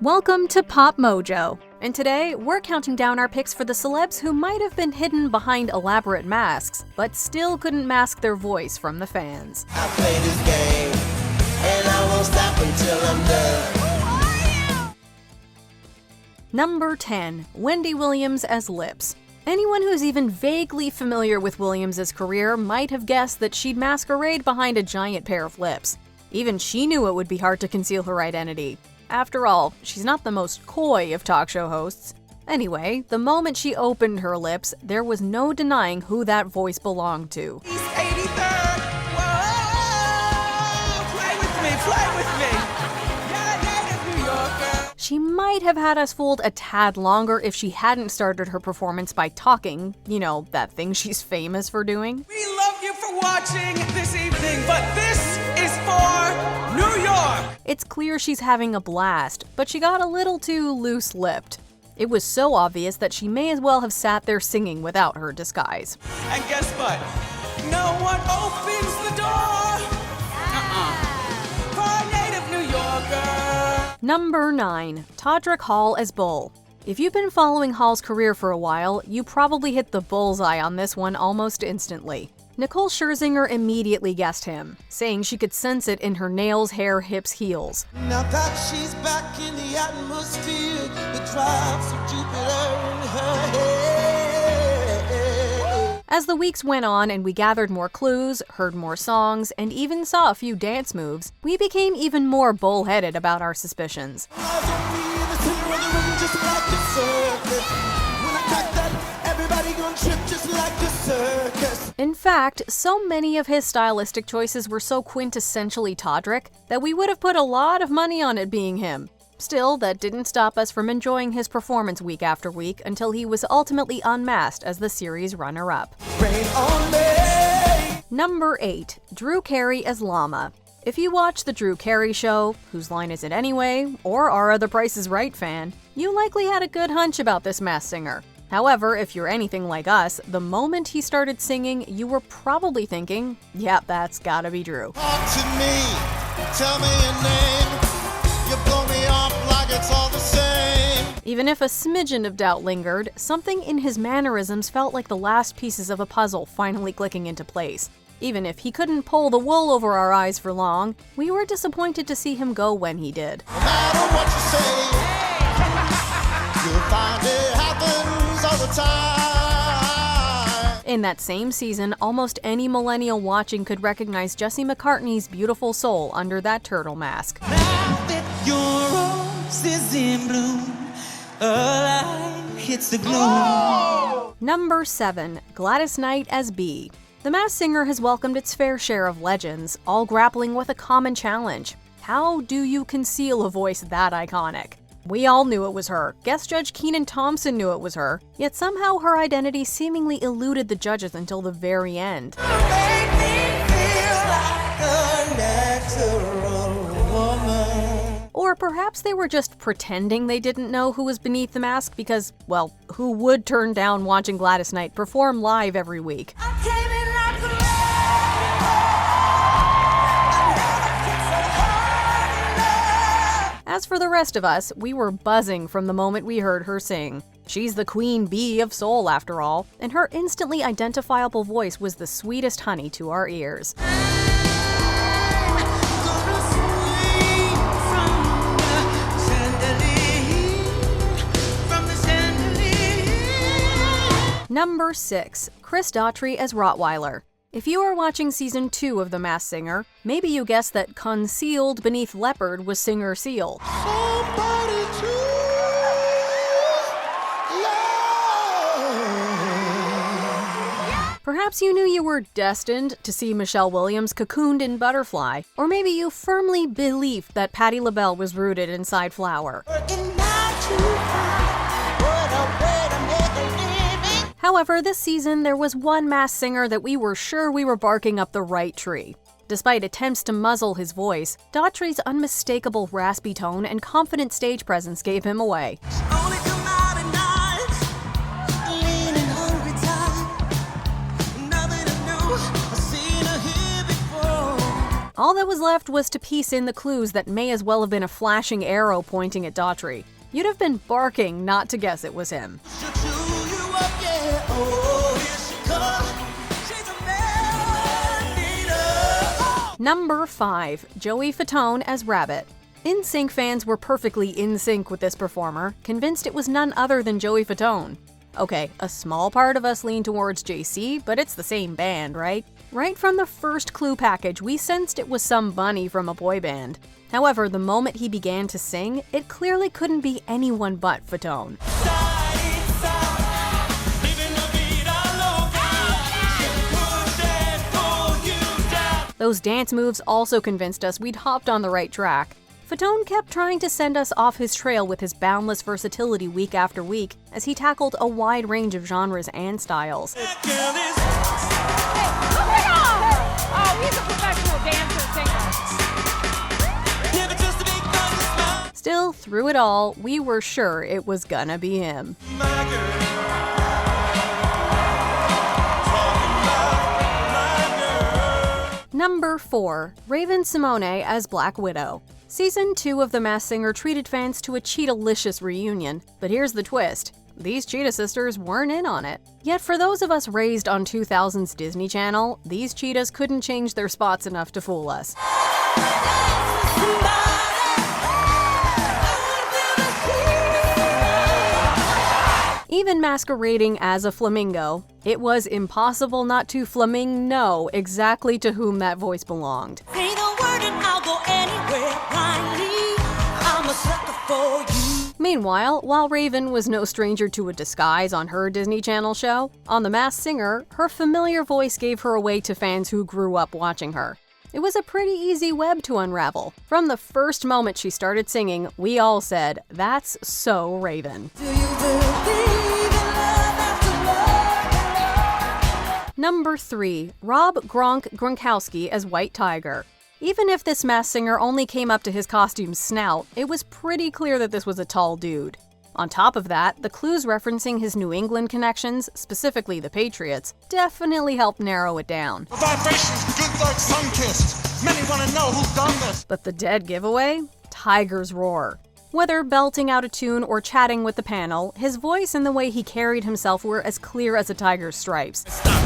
Welcome to Pop Mojo, and today we're counting down our picks for the celebs who might have been hidden behind elaborate masks, but still couldn't mask their voice from the fans. I play this game, and I won't stop until I'm done. Number 10. Wendy Williams as Lips. Anyone who's even vaguely familiar with Williams' career might have guessed that she'd masquerade behind a giant pair of lips. Even she knew it would be hard to conceal her identity. After all, she's not the most coy of talk show hosts. Anyway, the moment she opened her lips, there was no denying who that voice belonged to. East 83rd, whoa, play with me. Yeah, native New Yorker. She might have had us fooled a tad longer if she hadn't started her performance by talking, you know, that thing she's famous for doing. We love you for watching this evening, but this is for New York. It's clear she's having a blast, but she got a little too loose-lipped. It was so obvious that she may as well have sat there singing without her disguise. And guess what? No one opens the door. For a native New Yorker. Number 9. Todrick Hall as Bull. If you've been following Hall's career for a while, you probably hit the bullseye on this one almost instantly. Nicole Scherzinger immediately guessed him, saying she could sense it in her nails, hair, hips, heels. Now that she's back in the atmosphere, the drops of Jupiter in her head. As the weeks went on and we gathered more clues, heard more songs, and even saw a few dance moves, we became even more bullheaded about our suspicions. In fact, so many of his stylistic choices were so quintessentially Todrick that we would have put a lot of money on it being him. Still, that didn't stop us from enjoying his performance week after week until he was ultimately unmasked as the series runner-up. Number 8. Drew Carey as Llama. If you watch The Drew Carey Show, Whose Line Is It Anyway, or are a The Price Is Right fan, you likely had a good hunch about this masked singer. However, if you're anything like us, the moment he started singing, you were probably thinking, yep, that's gotta be Drew. Talk to me, tell me your name, you blow me off like it's all the same. Even if a smidgen of doubt lingered, something in his mannerisms felt like the last pieces of a puzzle finally clicking into place. Even if he couldn't pull the wool over our eyes for long, we were disappointed to see him go when he did. No matter what you say, you'll find it happens all the time. In that same season, almost any millennial watching could recognize Jesse McCartney's beautiful soul under that turtle mask. Now that your rose is in bloom, a light hits the gloom. Number 7. Gladys Knight as Bee. The Masked Singer has welcomed its fair share of legends, all grappling with a common challenge. How do you conceal a voice that iconic? We all knew it was her. Guest judge Kenan Thompson knew it was her. Yet somehow her identity seemingly eluded the judges until the very end. Make me feel like a natural woman. Or perhaps they were just pretending they didn't know who was beneath the mask because, well, who would turn down watching Gladys Knight perform live every week? I came in like a As for the rest of us, we were buzzing from the moment we heard her sing. She's the queen bee of soul after all, and her instantly identifiable voice was the sweetest honey to our ears. Number 6. Chris Daughtry as Rottweiler. If you are watching season 2 of The Masked Singer, maybe you guessed that concealed beneath leopard was singer Seal. Somebody to love. Perhaps you knew you were destined to see Michelle Williams cocooned in Butterfly, or maybe you firmly believed that Patti LaBelle was rooted inside Flower. working 9 to 5. What a way to make a living. However, this season there was one Masked Singer that we were sure we were barking up the right tree. Despite attempts to muzzle his voice, Daughtry's unmistakable raspy tone and confident stage presence gave him away. Only come out at night, lean and hungry time. Nothing to do, I've seen her here before. All that was left was to piece in the clues that may as well have been a flashing arrow pointing at Daughtry. You'd have been barking not to guess it was him. Number 5. Joey Fatone as Rabbit. NSYNC fans were perfectly in sync with this performer, convinced it was none other than Joey Fatone. Okay, a small part of us lean towards JC, but it's the same band, right? Right from the first clue package, we sensed it was some bunny from a boy band. However, the moment he began to sing, it clearly couldn't be anyone but Fatone. Those dance moves also convinced us we'd hopped on the right track. Fatone kept trying to send us off his trail with his boundless versatility week after week as he tackled a wide range of genres and styles. Hey, oh, he's a professional dancer singer. Still, through it all, we were sure it was gonna be him. Number 4. Raven-Symone as Black Widow. Season 2 of The Masked Singer treated fans to a cheetah-licious reunion, but here's the twist. These cheetah sisters weren't in on it. Yet for those of us raised on 2000's Disney Channel, these cheetahs couldn't change their spots enough to fool us. Even masquerading as a flamingo, it was impossible not to flamingo exactly to whom that voice belonged. Say the word and I'll go anywhere blindly. I'm a sucker for you. Meanwhile, while Raven was no stranger to a disguise on her Disney Channel show, on The Masked Singer, her familiar voice gave her away to fans who grew up watching her. It was a pretty easy web to unravel. From the first moment she started singing, we all said, "That's so Raven." Do you believe in love after love? Number 3. Rob Gronkowski as White Tiger. Even if this Masked Singer only came up to his costume's snout, it was pretty clear that this was a tall dude. On top of that, the clues referencing his New England connections, specifically the Patriots, definitely helped narrow it down. The vibration's good like sun-kissed. Many want to know who's done this. But the dead giveaway? Tiger's roar. Whether belting out a tune or chatting with the panel, his voice and the way he carried himself were as clear as a tiger's stripes. Stop,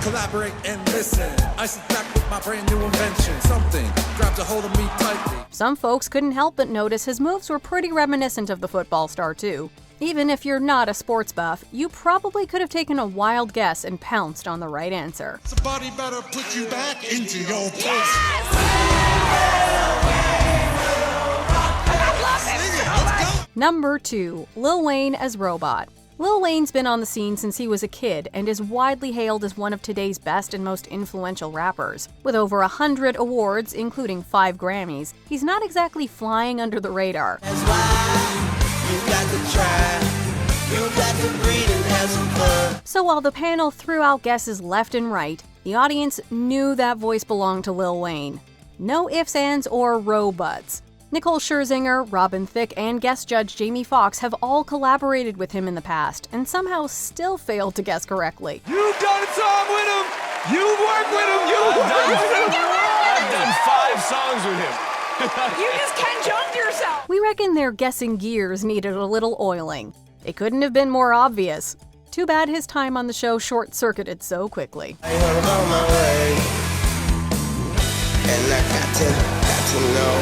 collaborate and listen. I sit back with my brand new invention. Something grabbed a hold of me tightly. Some folks couldn't help but notice his moves were pretty reminiscent of the football star too. Even if you're not a sports buff, you probably could have taken a wild guess and pounced on the right answer. Somebody better put you back into your place. Number 2. Lil Wayne as Robot. Lil Wayne's been on the scene since he was a kid and is widely hailed as one of today's best and most influential rappers. With over 100 awards, including 5 Grammys, he's not exactly flying under the radar. That's why you got to try. You got to breathe and have some fun. So while the panel threw out guesses left and right, the audience knew that voice belonged to Lil Wayne. No ifs, ands, or robuts. Nicole Scherzinger, Robin Thicke, and guest judge Jamie Foxx have all collaborated with him in the past and somehow still failed to guess correctly. You've done a song with him. You've worked with him. You've worked with him. I've done 5 songs with him. You just conjunct yourself. We reckon their guessing gears needed a little oiling. It couldn't have been more obvious. Too bad his time on the show short-circuited so quickly. I am on my way, and I got to know.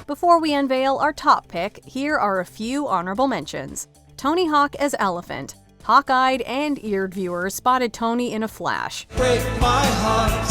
Before we unveil our top pick, here are a few honorable mentions. Tony Hawk as Elephant. Hawk-eyed and eared viewers spotted Tony in a flash. Break my heart.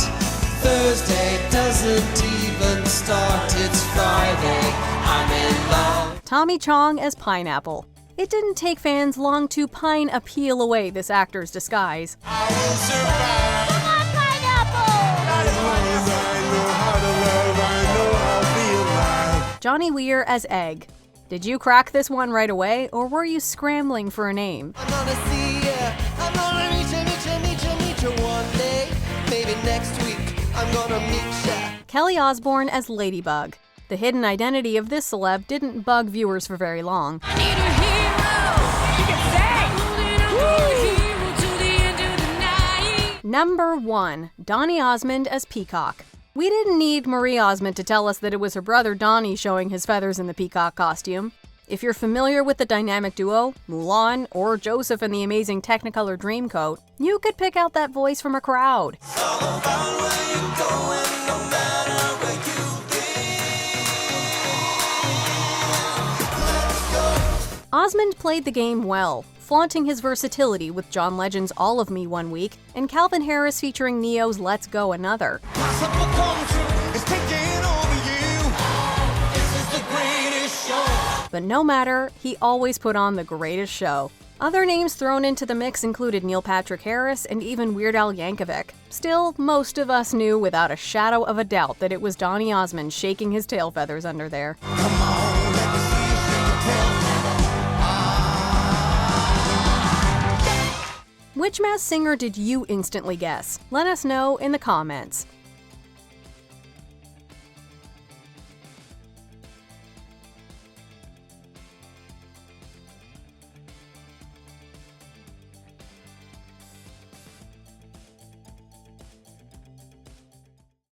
Thursday doesn't even start. It's Friday. I'm in love. Tommy Chong as Pineapple. It didn't take fans long to pine a peel away this actor's disguise. I will survive. Come on, Pineapple. As long as I know how to love, I know I'll be alive. Johnny Weir as Egg. Did you crack this one right away, or were you scrambling for a name? I'm gonna see ya. I'm gonna meet ya one day. Maybe next week I'm gonna meet ya. Kelly Osbourne as Ladybug. The hidden identity of this celeb didn't bug viewers for very long. I need a hero. You can say. Number 1. Donny Osmond as Peacock. We didn't need Marie Osmond to tell us that it was her brother Donnie showing his feathers in the peacock costume. If you're familiar with the dynamic duo, Mulan, or Joseph in the amazing Technicolor Dreamcoat, you could pick out that voice from a crowd. Osmond played the game well, flaunting his versatility with John Legend's All of Me one week, and Calvin Harris featuring Neo's Let's Go another. But no matter, he always put on the greatest show. Other names thrown into the mix included Neil Patrick Harris and even Weird Al Yankovic. Still, most of us knew without a shadow of a doubt that it was Donny Osmond shaking his tail feathers under there. Which Masked Singer did you instantly guess? Let us know in the comments.